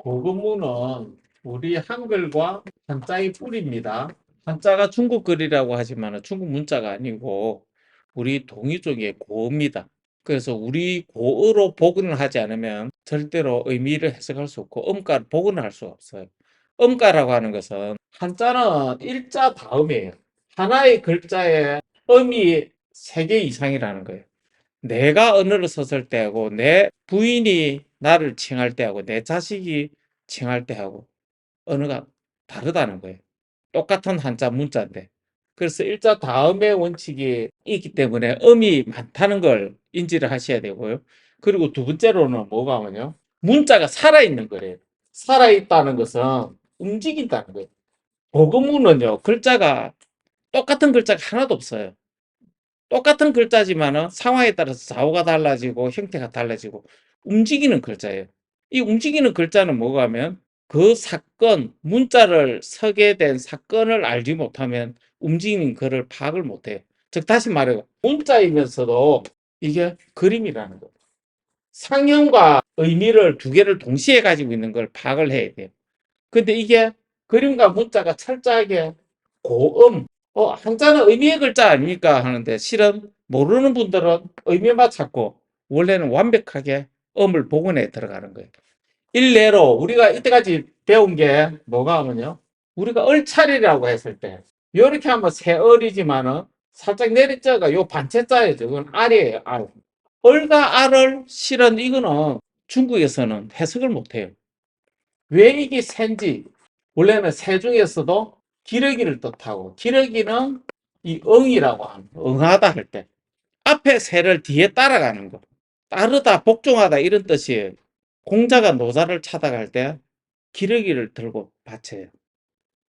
고금무는 우리 한글과 한자의 뿌리입니다. 한자가 중국 글이라고 하지만 중국 문자가 아니고 우리 동이족의 고어입니다. 그래서 우리 고어로 복원을 하지 않으면 절대로 의미를 해석할 수 없고 음가를 복원을 할 수가 없어요. 음가라고 하는 것은 한자는 일자 다음이에요. 하나의 글자에 음이 3개 이상이라는 거예요. 내가 언어를 썼을 때하고 내 부인이 나를 칭할 때하고 내 자식이 칭할 때하고 언어가 다르다는 거예요. 똑같은 한자 문자인데. 그래서 일자 다음의 원칙이 있기 때문에 음이 많다는 걸 인지를 하셔야 되고요. 그리고 두 번째로는 뭐가 뭐냐? 문자가 살아있는 거예요. 살아있다는 것은 움직인다는 거예요. 복음문은요, 글자가 똑같은 글자가 하나도 없어요. 똑같은 글자지만은 상황에 따라서 좌우가 달라지고 형태가 달라지고 움직이는 글자예요. 이 움직이는 글자는 뭐가 하면 그 사건, 문자를 서게 된 사건을 알지 못하면 움직이는 글을 파악을 못해요. 즉 다시 말해요. 문자이면서도 이게 그림이라는 거예요. 상형과 의미를 두 개를 동시에 가지고 있는 걸 파악을 해야 돼요. 근데 이게 그림과 문자가 철저하게 고음, 한자는 의미의 글자 아닙니까? 하는데 실은 모르는 분들은 의미만 찾고 원래는 완벽하게 음을 복원해 들어가는 거예요. 일례로 우리가 이때까지 배운 게 뭐가 하면요. 우리가 얼차리라고 했을 때 이렇게 하면 새얼이지만은 살짝 내리자가 요 반체자예요. 이건 알이에요. 알. 얼과 알을 실은 이거는 중국에서는 해석을 못해요. 왜 이게 새인지 원래는 새 중에서도 기러기를 뜻하고 기러기는 이 응이라고 하는 응하다 할 때 앞에 새를 뒤에 따라가는 거 따르다 복종하다 이런 뜻이에요. 공자가 노자를 찾아갈 때 기러기를 들고 바쳐요.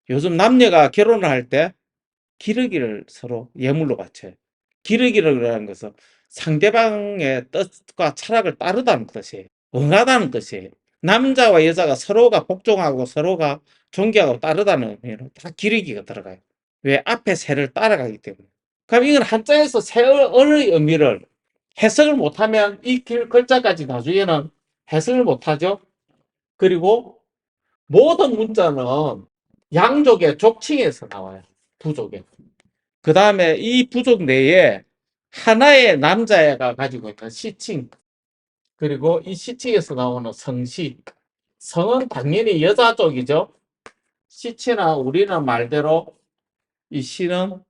요즘 남녀가 결혼을 할 때 기러기를 서로 예물로 바쳐요. 기러기라는 것은 상대방의 뜻과 철학을 따르다는 뜻이에요. 응하다는 뜻이에요. 남자와 여자가 서로가 복종하고 서로가 존경하고 따르다는 의미로 다 기러기가 들어가요. 왜? 앞에 새를 따라가기 때문에. 그럼 이건 한자에서 새의 의미를 해석을 못하면 이 글자까지 나중에는 해석을 못하죠. 그리고 모든 문자는 양족의 족칭에서 나와요. 부족에. 그 다음에 이 부족 내에 하나의 남자애가 가지고 있는 시칭, 그리고 이 시칭에서 나오는 성시. 성은 당연히 여자 쪽이죠. 시치나 우리는 말대로 이 시는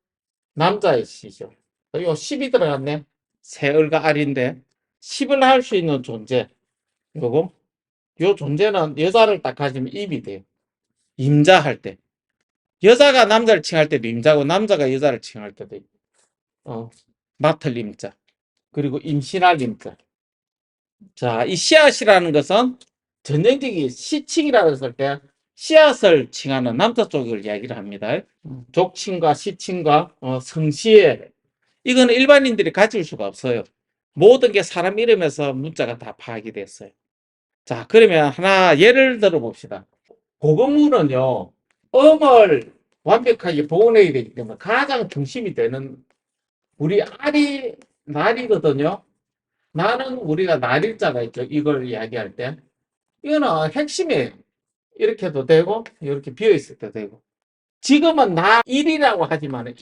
남자의 시죠. 요 10이 들어갔네. 세을과 알인데 10을 할 수 있는 존재. 요거. 요 존재는 여자를 딱 가지면 입이 돼요. 임자 할 때. 여자가 남자를 칭할 때도 임자고 남자가 여자를 칭할 때도 맡을 임자. 그리고 임신할 임자. 자, 이 씨앗이라는 것은 전형적인 시칭이라고 했을 때 씨앗을 칭하는 남자 쪽을 이야기를 합니다. 족칭과 시칭과 성씨에 이거는 일반인들이 가질 수가 없어요. 모든 게 사람 이름에서 문자가 다 파악이 됐어요. 자, 그러면 하나 예를 들어 봅시다. 고금문은요, 음을 완벽하게 복원해야 되기 때문에 가장 중심이 되는 우리 알이 날이거든요. 나는 우리가 날일자가 있죠. 이걸 이야기할 때. 이거는 핵심이에요. 이렇게 도 되고, 이렇게 비어있을 때도 되고. 지금은 나일이라고 하지만,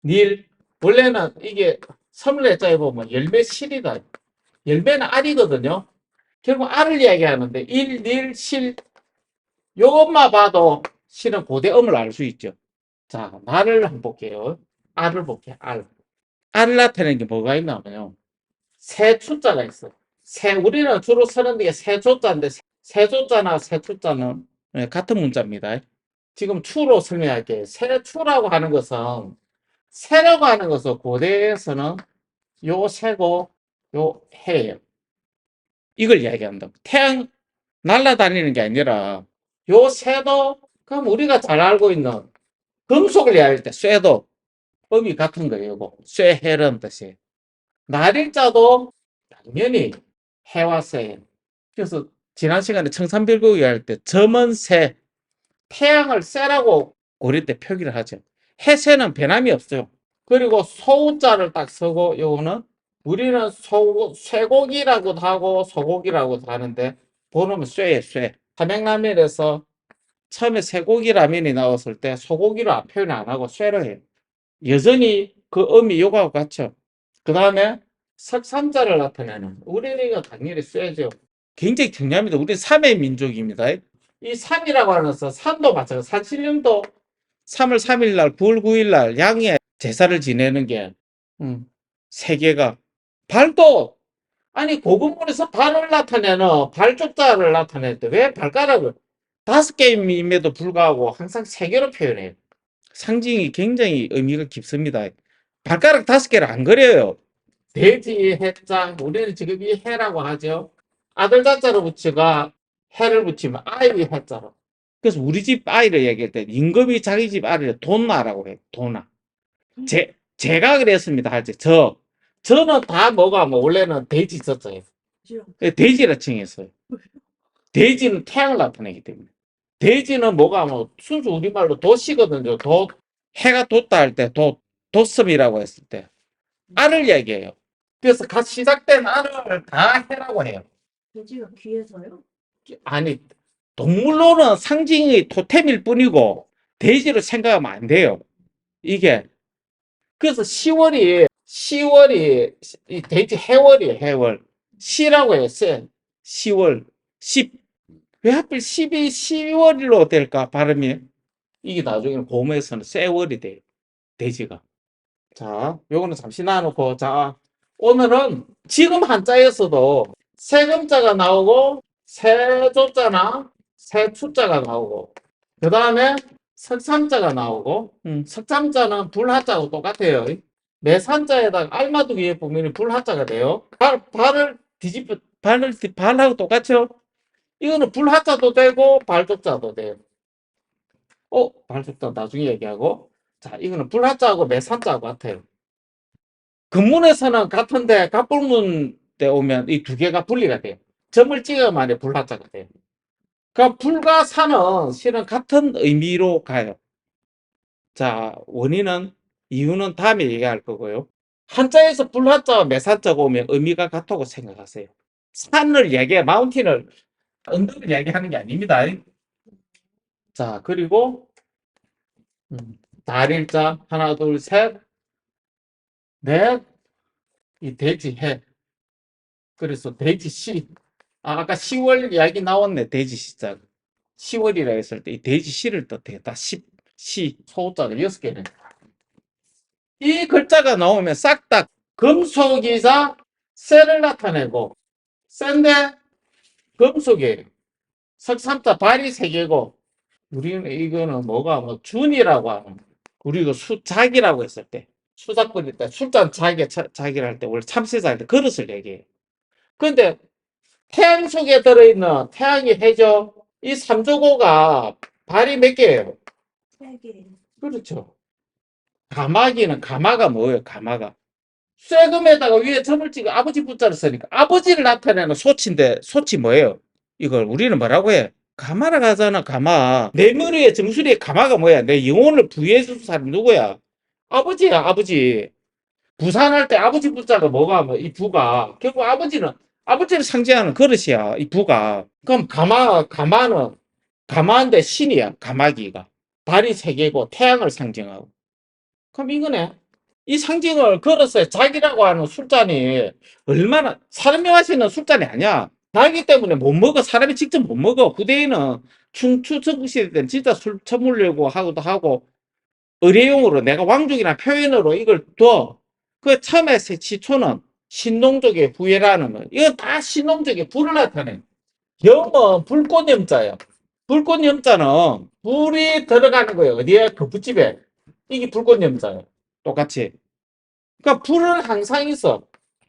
닐, 원래는 이게 서문래자에 보면 열매 실이다. 열매는 알이거든요. 결국 알을 이야기하는데, 일, 닐, 실, 요것만 봐도 실은 고대음을 알 수 있죠. 자, 날을 한번 볼게요. 알을 볼게요. 알. 알을 나타내는 게 뭐가 있냐면요. 새 추자가 있어. 우리는 주로 쓰는 게 세조자인데, 세조자나 세추자는 같은 문자입니다. 지금 추로 설명할게요. 세추라고 하는 것은, 새라고 하는 것은 고대에서는 요 새고, 요 해예요. 이걸 이야기한다. 태양 날아다니는 게 아니라, 요 새도, 그럼 우리가 잘 알고 있는 금속을 이야기할 때, 쇠도, 음이 같은 거예요. 쇠해라는 뜻이에요. 날일자도 당연히 해와 새. 그래서 지난 시간에 청산별곡이 할 때 점은 새, 태양을 새라고 고릴 때 표기를 하죠. 해새는 변함이 없어요. 그리고 소자를 딱 쓰고 요거는 우리는 쇠고기라고도 하고 소고기라고도 하는데 본어는 쇠예요. 쇠. 삼양라면에서 처음에 쇠고기 라면이 나왔을 때 소고기로 표현 안 하고 쇠로 해요. 여전히 그 음이 요거하고 같죠. 그 다음에 석삼자를 나타내는 우리가 당연히 쇠죠. 굉장히 중요합니다. 우리 삼의 민족입니다. 이 삼이라고 하는 것은 산도 마찬가지로 산신령도 3월 3일 날 9월 9일 날 양의 제사를 지내는 게 세계가 발도 아니 고군물에서 발을 나타내는 발족자를 나타내는데 왜 발가락을 5개임에도 불구하고 항상 3개로 표현해요. 상징이 굉장히 의미가 깊습니다. 발가락 5개를 안 그려요. 돼지 해자, 우리는 지금 이 해라고 하죠. 아들 자자로 붙이가 해를 붙이면 아이 해자로. 그래서 우리 집 아이를 얘기할 때 임금이 자기 집 아이를 돈나라고 해요. 돈나. 제가 그랬습니다. 할 때 저는 다 뭐가 뭐 원래는 돼지 있었어요. 돼지라 칭했어요. 돼지는 태양을 나타내기 때문에. 돼지는 뭐가 뭐 순수 우리말로 도시거든요. 해가 돋다 할 때 도섬이라고 했을 때 알을 얘기해요. 그래서 갓 시작된 알을 다 해라고 해요. 돼지가 귀해서요? 아니 동물로는 상징의 토템일 뿐이고 돼지로 생각하면 안 돼요. 이게 그래서 10월이 이 돼지 해월이에요. 해월. 시라고 해요. 10월 10. 왜 하필 10월로 될까 발음이? 이게 나중에는 고음에서는 쇠월이 돼요. 돼지가. 자, 요거는 잠시 놔놓고 자 오늘은 지금 한자에서도 세금자가 나오고 세조자나 세추자가 나오고 그 다음에 석삼자가 나오고 석삼자는 불하자하고 똑같아요. 매산자에다가 알마두기에 보면 불하자가 돼요. 발을 뒤집어 발하고 똑같죠? 이거는 불하자도 되고 발족자도 돼요. 발족자 나중에 얘기하고 자 이거는 불하자하고 매산자하고 같아요. 근문에서는 같은데 갑불문 때 오면 이 두 개가 분리가 돼요. 점을 찍어야만 불하자가 돼요. 그러니까 불과 산은 실은 같은 의미로 가요. 자, 이유는 다음에 얘기할 거고요. 한자에서 불하자와 매산자가 오면 의미가 같다고 생각하세요. 산을 마운틴을, 언덕을 얘기하는 게 아닙니다. 자, 그리고 달일자 하나, 둘, 셋, 넷, 이 돼지 해. 그래서 돼지 씨. 아까 10월 이야기 나왔네. 돼지 시자. 10월이라 했을 때 이 돼지 씨를 뜻해요. 다 시, 소자가 6개네. 이 글자가 나오면 싹 다 금속이자 쇠를 나타내고 쇠인데 금속이에요. 석삼자 발이 3개고 우리는 이거는 뭐가 뭐 준이라고 하는 우리가 수작이라고 했을 때 수작 끓일 때 술잔 자기를 할 때 원래 참새자 할 때 그릇을 얘기해요. 근데 태양 속에 들어있는 태양이 해죠. 이 삼조고가 발이 몇 개예요? 3개. 그렇죠. 가마가 뭐예요? 가마가 쇠금에다가 위에 점을 찍어 아버지 붙자를 쓰니까 아버지를 나타내는 소치인데 소치 뭐예요? 이걸 우리는 뭐라고 해? 가마라 가잖아. 가마. 내 머리에 정수리에 가마가 뭐야? 내 영혼을 부여해 준 사람이 누구야? 아버지야. 아버지. 부산할 때 아버지 붙자가 뭐가 뭐 이 부가 결국 아버지를 상징하는 그릇이야. 이 부가. 그럼 가마인데 신이야. 가마기가. 발이 3개고 태양을 상징하고. 그럼 이거네. 이 상징을 걸었어요. 자기라고 하는 술잔이 얼마나 사람이 마시는 술잔이 아니야. 자기 때문에 못 먹어. 사람이 직접 못 먹어. 후대인은 충추정시대 때는 진짜 술 처물려고 하고도 하고 의례용으로 내가 왕족이나 표현으로 이걸 둬. 그 처음에 시초는 신농족의 부예라는 거. 이건 다 신농족의 불을 나타내. 염은 불꽃염자예요. 불꽃염자는 불이 들어가는 거예요. 어디에? 그 붓집에. 이게 불꽃염자예요. 똑같이. 그러니까 불은 항상 있어.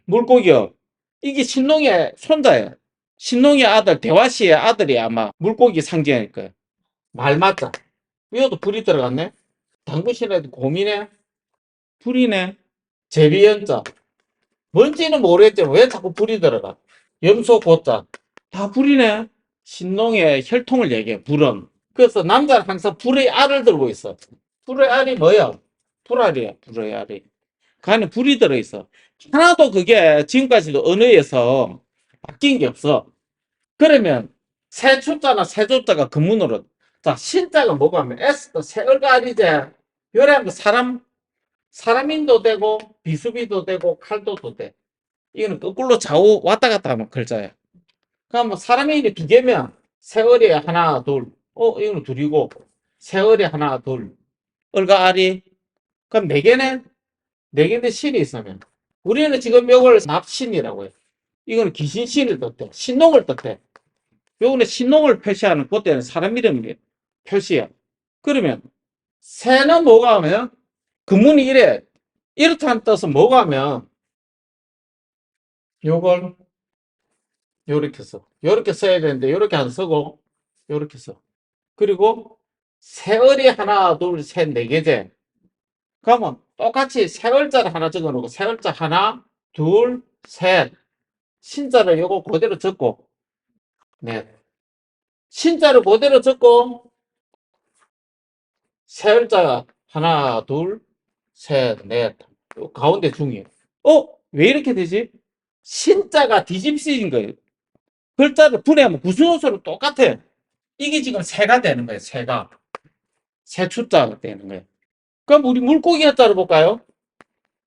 물고기요. 이게 신농의 손자예요. 신농의 아들, 대화씨의 아들이 아마 물고기 상징일 거예요. 말 맞자. 위에도 불이 들어갔네? 당구신에도 고민해? 불이네. 제비연자. 뭔지는 모르겠지만 왜 자꾸 불이 들어가? 염소 고자. 다 불이네. 신농의 혈통을 얘기해, 불은. 그래서 남자는 항상 불의 알을 들고 있어. 불의 알이 뭐야? 불알이야, 불의 알이. 그 안에 불이 들어있어. 하나도 그게 지금까지도 언어에서 바뀐 게 없어. 그러면 세초자나 세조자가 금문으로. 자, 신자가 뭐가 하면 S도 세얼가 아니제. 요래 사람인도 되고, 비수비도 되고, 칼도도 돼. 이거는 거꾸로 좌우 왔다 갔다 하면 글자야. 그럼 사람인이 두 개면, 세얼이 하나, 둘. 이거는 둘이고, 세얼이 하나, 둘. 얼가 아리. 그럼 네 개네? 네 개인데 신이 있으면. 우리는 지금 이걸 납신이라고 해요. 이거는 귀신신을 뜻해. 신농을 뜻해. 요거는 신농을 표시하는 그때는 사람 이름 표시야. 그러면 새는 뭐가 하면 금문이 이래 이렇다는 뜻은 뭐가 하면 요걸 요렇게 써. 요렇게 써야 되는데 요렇게 안 쓰고 요렇게 써. 그리고 세월이 하나 둘셋 네 개제. 그러면 똑같이 세월자를 하나 적어놓고 세월자 하나 둘셋 신자를 요거 그대로 적고 넷 신자를 그대로 적고 세월자 하나, 둘, 셋, 넷. 가운데 중이에요. 왜 이렇게 되지? 신자가 뒤집어진 거예요. 글자를 분해하면 구순호수로 똑같아. 이게 지금 새가 되는 거예요. 새가. 새추자가 되는 거예요. 그럼 우리 물고기 한자를 볼까요?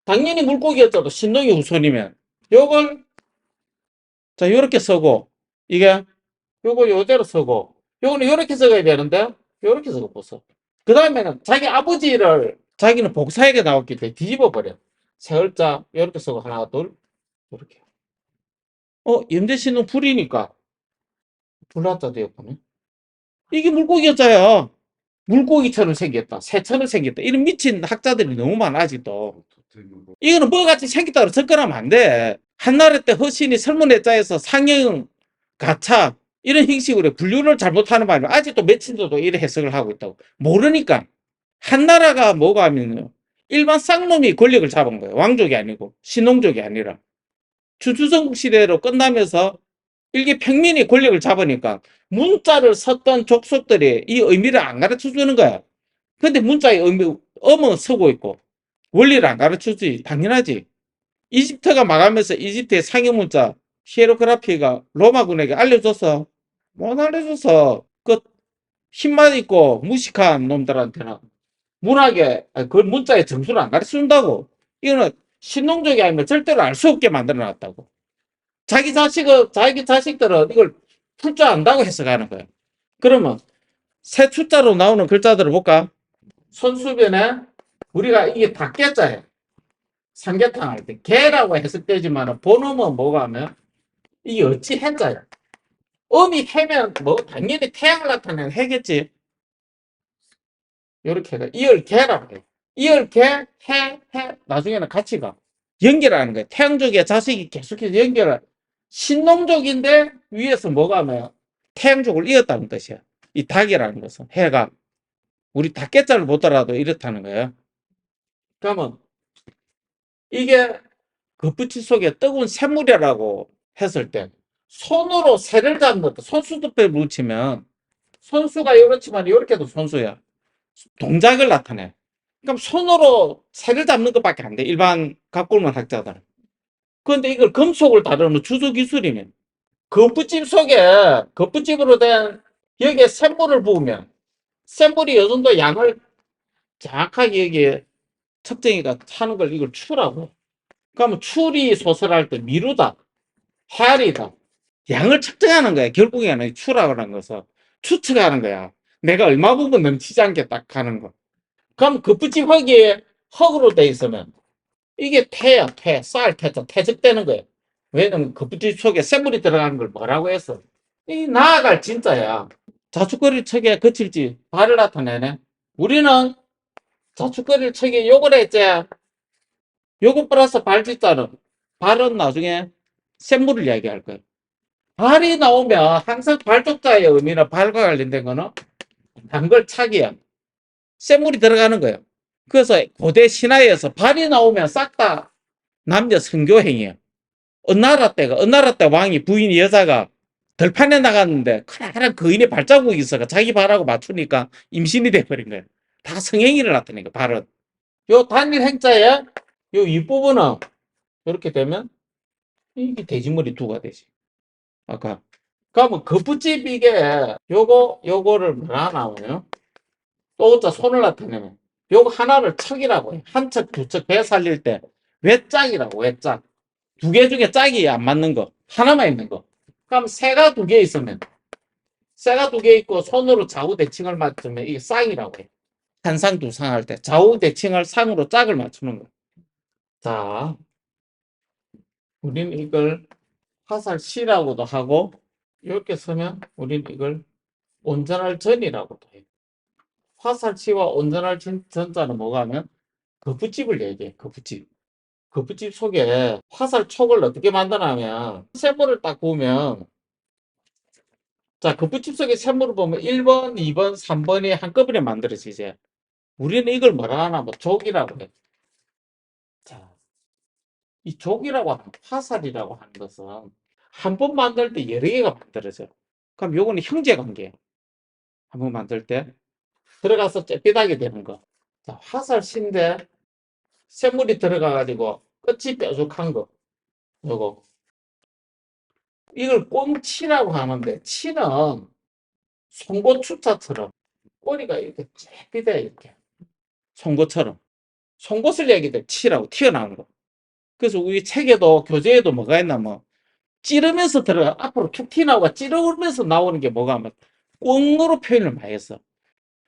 당연히 물고기 한자도 신동이 우선이면 요걸 자 요렇게 쓰고 이게 요거 요대로 쓰고 요거는 요렇게 써야 되는데 요렇게 쓰고 보소. 그 다음에는 자기 아버지를 자기는 복사에게 나왔기 때문에 뒤집어 버려. 세월자 이렇게 쓰고 하나 둘 이렇게. 염대신은 불이니까 불났자 되었구나. 이게 물고기였자야. 물고기처럼 생겼다. 새처럼 생겼다. 이런 미친 학자들이 너무 많아 아직도. 이거는 뭐같이 생겼다고 접근하면 안 돼. 한나라 때 허신이 설문해자에서 상형 가차 이런 형식으로 분류를 잘못하는 바람에 아직도 매친도도 이런 해석을 하고 있다고. 모르니까. 한나라가 뭐가 하면요. 일반 쌍놈이 권력을 잡은 거예요. 왕족이 아니고 신농족이 아니라. 주주정국 시대로 끝나면서 일개 평민이 권력을 잡으니까 문자를 썼던 족속들이 이 의미를 안 가르쳐 주는 거야. 근데 문자의 의미, 음은 쓰고 있고 원리를 안 가르쳐 주지. 당연하지. 이집트가 망하면서 이집트의 상형 문자 히에로그라피가 로마군에게 알려줬어. 못 알려줘서 그 힘만 있고 무식한 놈들한테는 문학에 그 문자의 점수를 안 가르쳐 준다고. 이거는 신농적이 아니면 절대로 알 수 없게 만들어 놨다고. 자기 자식들은 이걸 풀 줄 안다고 해석하는 거예요. 그러면 새 추자로 나오는 글자들을 볼까? 손수변에 우리가 이게 닭개자예요. 삼계탕 할 때 개라고 해석되지만 본음은 뭐가 하면 이게 어찌 해자야. 음이 해면 뭐 당연히 태양을 나타내는 해겠지. 이렇게 해서 이열개라고 해. 이열개 해 나중에는 같이 가. 연결하는 거예요. 태양족의 자식이 계속해서 연결을. 신농족인데 위에서 뭐가 하면 태양족을 이었다는 뜻이야. 이 닭이라는 것은 해가 우리 닭개자를 보더라도 이렇다는 거예요. 그러면 이게 급부치 속에 뜨거운 샘물이라고 했을 때 손으로 새를 잡는 것도 손수두패 묻히면 손수가 이렇지만 이렇게도 손수야. 동작을 나타내. 그럼 손으로 새를 잡는 것밖에 안 돼. 일반 갑골문 학자들은. 그런데 이걸 금속을 다루는 주조 기술이면 거푸집 속에 거푸집으로 된 여기에 샘물을 부으면 샘물이 이 정도 양을 정확하게 여기에 측정이가 하는 걸 이걸 추라고. 그러면 추리 소설할 때 미루다, 헤아리다, 양을 측정하는 거야. 결국에는 추라고 하는 것은 추측하는 거야. 내가 얼마 부분 넘치지 않게 딱 하는 거. 그럼 거푸집 흙이 흙으로 돼 있으면 이게 태야, 쌀 태자, 퇴적되는 거예요. 왜냐면 거푸집 속에 샘물이 들어가는 걸 뭐라고 했어? 이 나아갈 진짜야. 자축거릴 척에 거칠지 발을 나타내네. 우리는 자축거릴 척에 욕을 했지. 요거 플러스 발짓자는 발은 나중에 샘물을 이야기할 거예요. 발이 나오면 항상 발족자의 의미는 발과 관련된 거는 단걸차기야. 샘물이 들어가는 거예요. 그래서 고대 신화에서 발이 나오면 싹 다 남녀 성교행이에요. 어느 나라 때 왕이 부인 여자가 들판에 나갔는데 커다란 거인의 발자국이 있어가 자기 발하고 맞추니까 임신이 돼버린 거예요. 다 성행위를 나타내니까 발은. 요 단일 행자에 요 윗부분은 이렇게 되면 이게 돼지머리 두가 되지. 아까 그러면 거푸집 이게 요거를 뭐라 나오요? 또자 손을 나타내면 요거 하나를 척이라고 해. 한 척, 두 척 배 살릴 때 외짝이라고 외짝. 두 개 중에 짝이 안 맞는 거 하나만 있는 거. 그럼 새가 두 개 있으면 새가 두 개 있고 손으로 좌우 대칭을 맞추면 이게 쌍이라고 해. 한 상 두 상 할 때 좌우 대칭을 상으로 짝을 맞추는 거. 자, 우리는 이걸 화살시라고도 하고 이렇게 쓰면 우리는 이걸 온전할 전이라고도 해요. 화살치와 온전할 전자는 뭐가 하면 거푸집을 얘기해. 거푸집. 거푸집 속에 화살촉을 어떻게 만드냐면 샘물을 딱 보면 자, 거푸집 속에 샘물을 보면 1번, 2번, 3번이 한꺼번에 만들어지지. 우리는 이걸 뭐라 하나 뭐 족이라고 해. 자, 이 족이라고 하는 화살이라고 하는 것은 한 번 만들 때 여러 개가 만들어져. 그럼 요거는 형제 관계예요. 한 번 만들 때 들어가서 째삐하게 되는 거. 자, 화살신데 샘물이 들어가가지고 끝이 뾰족한 거. 요거. 이걸 꽁치라고 하는데, 치는 송곳추자처럼 꼬리가 이렇게 째삐대, 이렇게. 송곳처럼. 송곳을 얘기돼, 치라고, 튀어나오는 거. 그래서 우리 책에도, 교재에도 뭐가 있나, 뭐, 찌르면서 들어가, 앞으로 툭 튀어나오고 찌르면서 나오는 게 뭐가 하면, 꽁으로 표현을 많이 했어.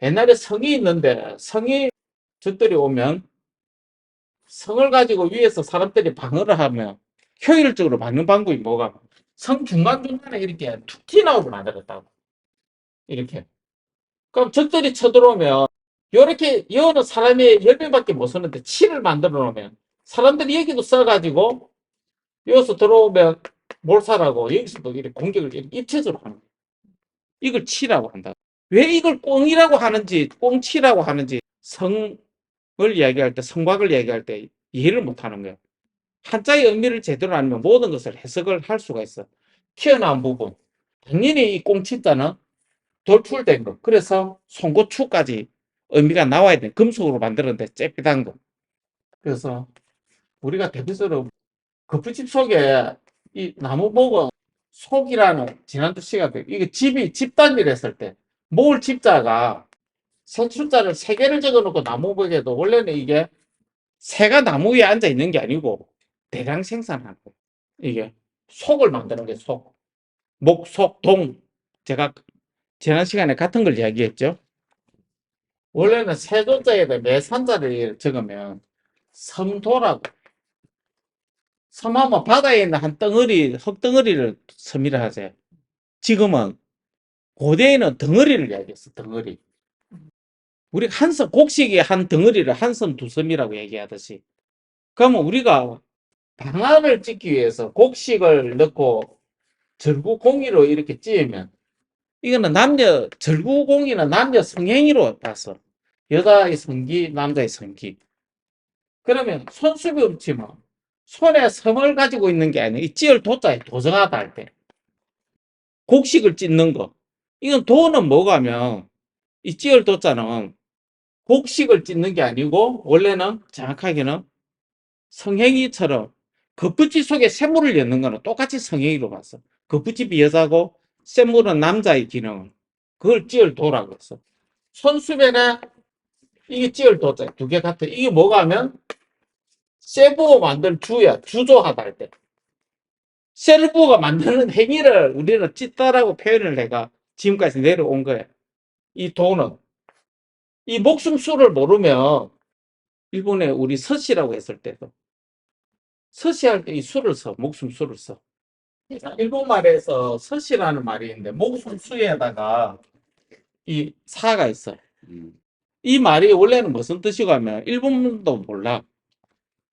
옛날에 성이 있는데, 성이 적들이 오면, 성을 가지고 위에서 사람들이 방어를 하면 효율적으로 막는 방법이 뭐가 성 중간중간에 이렇게 툭 튀어나오게 만들었다고. 이렇게. 그럼 적들이 쳐들어오면 이렇게 여는 사람이 10명밖에 못 쓰는데 7을 만들어 놓으면 사람들이 여기도 써가지고 여기서 들어오면 몰살하고 여기서도 이렇게 공격을 이렇게 입체적으로 하는 거예요. 이걸 치라고 한다. 왜 이걸 꽁이라고 하는지 꽁치라고 하는지 성을 이야기할 때 성곽을 이야기할 때 이해를 못 하는 거예요. 한자의 의미를 제대로 알면 모든 것을 해석을 할 수가 있어. 튀어나온 부분. 당연히 이 꽁치자는 돌출된 거. 그래서 송곳추까지 의미가 나와야 돼. 금속으로 만들었는데 째삐단 거. 그래서 우리가 대표적으로 거푸집 속에 이 나무목은 속이라는 지난주 시간에 이게 집단지를 했을 때 모을 집자가 선출자를 세 개를 적어놓고 나무목에도 원래는 이게 새가 나무 위에 앉아 있는 게 아니고 대량 생산하는 거예요. 이게 속을 만드는 게 속. 목, 속, 동. 제가 지난 시간에 같은 걸 이야기했죠. 원래는 세조자에다 매산자를 적으면 섬도라고. 섬하면 바다에 있는 한 덩어리, 흙덩어리를 섬이라 하죠. 지금은 고대에는 덩어리를 이야기했어, 덩어리. 우리 한 섬, 곡식의 한 덩어리를 한 섬, 두 섬이라고 얘기하듯이. 그러면 우리가 방아를 찍기 위해서 곡식을 넣고 절구공이로 이렇게 찌으면 이거는 절구공이는 남녀 성행위로 봤어. 여자의 성기, 남자의 성기. 그러면 손수비 없지 뭐. 손에 섬을 가지고 있는 게 아니라 이 찌을 도자에 도정하다 할 때. 곡식을 찢는 거. 이건 도는 뭐가 하면 이 찌을 도자는 곡식을 찢는 게 아니고 원래는 정확하게는 성행위처럼 거푸집 속에 샘물을 엮는 거는 똑같이 성행위로 봤어. 거푸집이 여자고 샘물은 남자의 기능을. 그걸 찌을 도라고 했어. 손수변에 이게 찌을 도자 두 개 같아. 이게 뭐가 하면 세부가 만든 주야. 주조하다 할 때. 셀부가 만드는 행위를 우리는 찢다라고 표현을 해가 지금까지 내려온 거야. 이 도는. 이 목숨 수를 모르면 일본에 우리 서시라고 했을 때도 서시할 때 이 수를 써. 목숨 수를 써. 일본 말에서 서시라는 말이 있는데 목숨 수에다가 이 사가 있어. 이 말이 원래는 무슨 뜻이고 하면 일본도 몰라.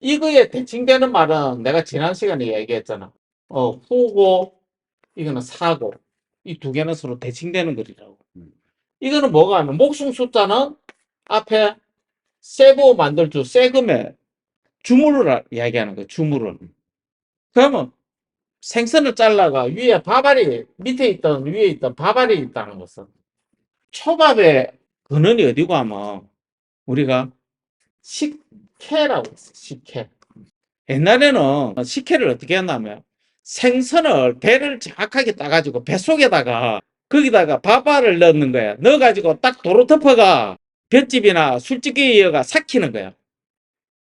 이거에 대칭되는 말은 내가 지난 시간에 얘기했잖아. 후고, 이거는 사고. 이 두 개는 서로 대칭되는 거리라고. 이거는 뭐가 하면 목숨 숫자는 앞에 세고 만들 주 세금에 주물을 이야기하는 거예요. 주물을. 그러면 생선을 잘라가 위에 밥알이 밑에 있던 위에 있던 밥알이 있다는 것은 초밥의 근원이 어디고 하면 우리가 식혜라고 했어. 식혜. 옛날에는 식혜를 어떻게 했냐면 생선을 배를 정확하게 따가지고 배 속에다가 거기다가 밥알을 넣는 거야. 넣어가지고 딱 도로 덮어가 볏집이나 술집게가 삭히는 거야.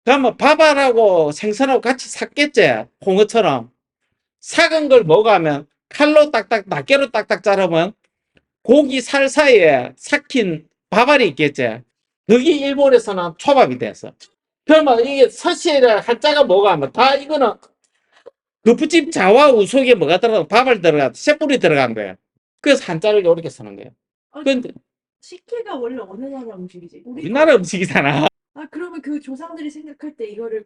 그러면 밥알하고 생선하고 같이 삭겠지. 홍어처럼. 삭은 걸 먹으면 칼로 딱딱 낱개로 딱딱 자르면 고기 살 사이에 삭힌 밥알이 있겠지. 그게 일본에서는 초밥이 됐어. 그러면 이게 서시를 한자가 뭐가 하면 다 이거는 두부집 좌와우속에 뭐가 들어가 밥알 들어가 쇠뿌리 들어간 거야. 그래서 한자를 이렇게 쓰는 거야. 아, 근데 식혜가 원래 어느 나라 음식이지? 우리나라 음식이잖아. 아, 그러면 그 조상들이 생각할 때 이걸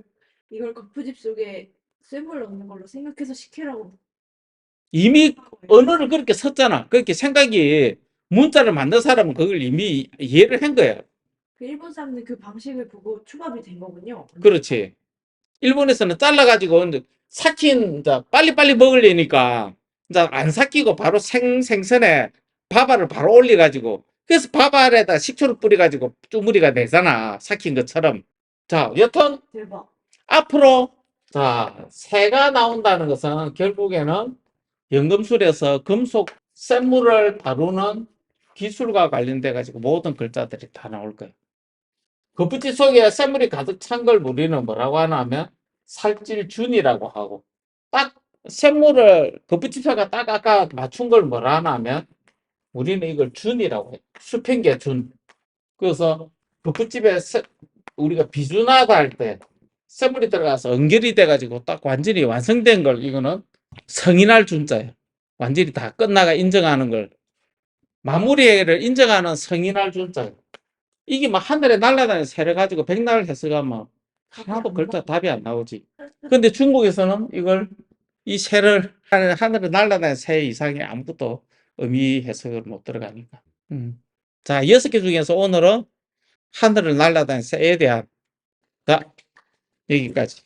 거푸집 속에 쇠물 넣는 걸로 생각해서 식혜라고 이미 한 거예요. 언어를 그렇게 썼잖아. 그렇게 생각이 문자를 만든 사람은 그걸 이미 이해를 한 거야. 그 일본 사람들 그 방식을 보고 초밥이 된 거군요. 그렇지. 일본에서는 잘라가지고 이제 삭힌 이제 빨리빨리 먹으려니까 이제 안 삭히고 바로 생선에 밥알을 바로 올려가지고 그래서 밥알에다 식초를 뿌려가지고 쭈무리가 되잖아. 삭힌 것처럼. 자, 여튼 대박. 앞으로 자 새가 나온다는 것은 결국에는 연금술에서 금속 샘물을 다루는 기술과 관련돼 가지고 모든 글자들이 다 나올 거예요. 거푸집 속에 샘물이 가득 찬 걸 우리는 뭐라고 하냐면 살질준이라고 하고 딱 샘물을 거푸집사가 딱 아까 맞춘 걸 뭐라 하냐면 우리는 이걸 준이라고 해요. 수평계 준. 그래서 거푸집에 우리가 비준하다 할 때 샘물이 들어가서 연결이 돼가지고 딱 완전히 완성된 걸 이거는 성인할 준자예요. 완전히 다 끝나가 인정하는 걸 마무리를 인정하는 성인할 준자예요. 이게 막 하늘에 날아다니는 새를 가지고 백날 해석하면 하나도 글자 답이 안 나오지. 근데 중국에서는 이걸 이 새를 하늘에 날아다니는 새 이상의 아무것도 의미 해석을 못 들어가니까. 자, 6개 중에서 오늘은 하늘을 날아다니는 새에 대한 자, 여기까지.